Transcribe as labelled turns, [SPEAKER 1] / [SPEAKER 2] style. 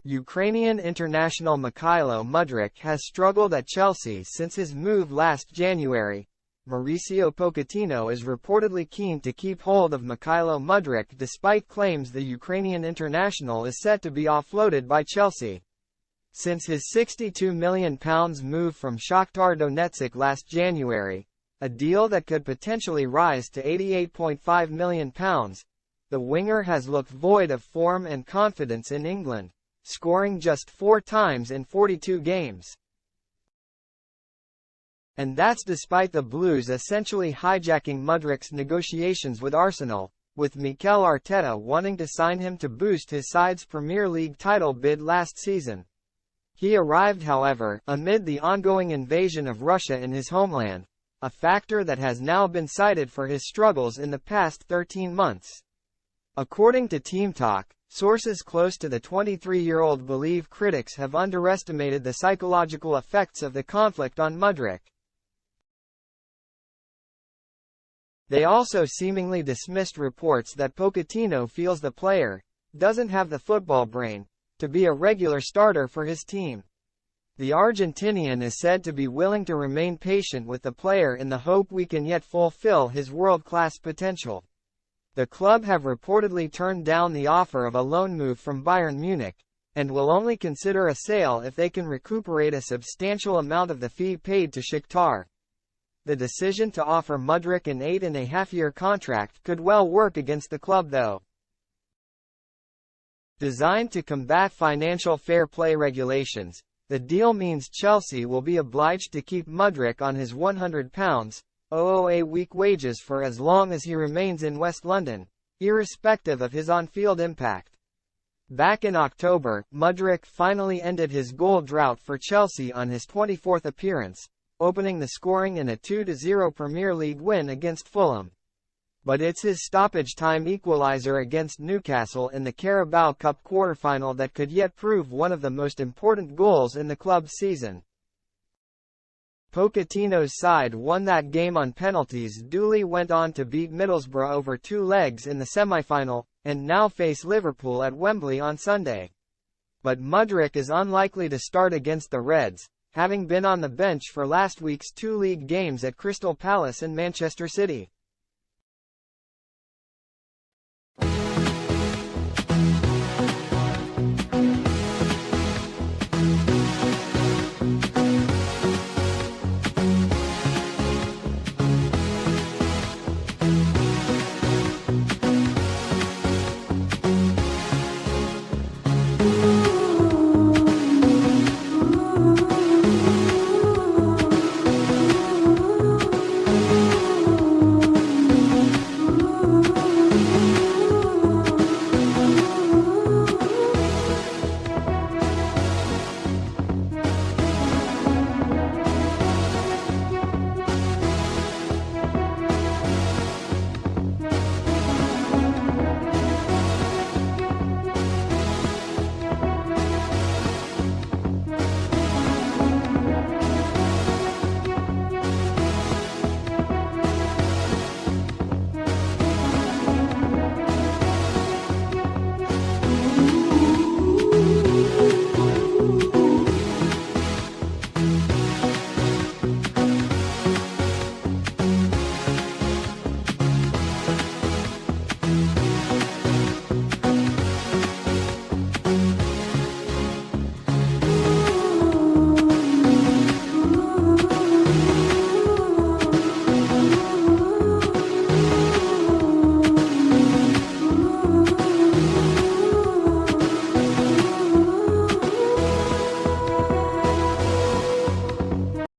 [SPEAKER 1] Ukrainian international Mykhaylo Mudryk has struggled at Chelsea since his move last January. Mauricio Pochettino is reportedly keen to keep hold of Mykhaylo Mudryk despite claims the Ukrainian international is set to be offloaded by Chelsea. Since his £62 million move from Shakhtar Donetsk last January, a deal that could potentially rise to £88.5 million, the winger has looked void of form and confidence in England, scoring just 4 times in 42 games. And that's despite the Blues essentially hijacking Mudryk's negotiations with Arsenal, with Mikel Arteta wanting to sign him to boost his side's Premier League title bid last season. He arrived, however, amid the ongoing invasion of Russia in his homeland, a factor that has now been cited for his struggles in the past 13 months. According to Team Talk, sources close to the 23-year-old believe critics have underestimated the psychological effects of the conflict on Mudryk. They also seemingly dismissed reports that Pochettino feels the player doesn't have the football brain to be a regular starter for his team. The Argentinian is said to be willing to remain patient with the player in the hope we can yet fulfill his world-class potential. The club have reportedly turned down the offer of a loan move from Bayern Munich, and will only consider a sale if they can recuperate a substantial amount of the fee paid to Shakhtar. The decision to offer Mudryk an 8.5-year contract could well work against the club though. Designed to combat financial fair play regulations, the deal means Chelsea will be obliged to keep Mudryk on his £100 a week wages for as long as he remains in West London, irrespective of his on-field impact. Back in October, Mudryk finally ended his goal drought for Chelsea on his 24th appearance, opening the scoring in a 2-0 Premier League win against Fulham. But it's his stoppage-time equaliser against Newcastle in the Carabao Cup quarter-final that could yet prove one of the most important goals in the club's season. Pochettino's side won that game on penalties, duly went on to beat Middlesbrough over 2 legs in the semi-final, and now face Liverpool at Wembley on Sunday. But Mudryk is unlikely to start against the Reds, having been on the bench for last week's 2 league games at Crystal Palace and Manchester City.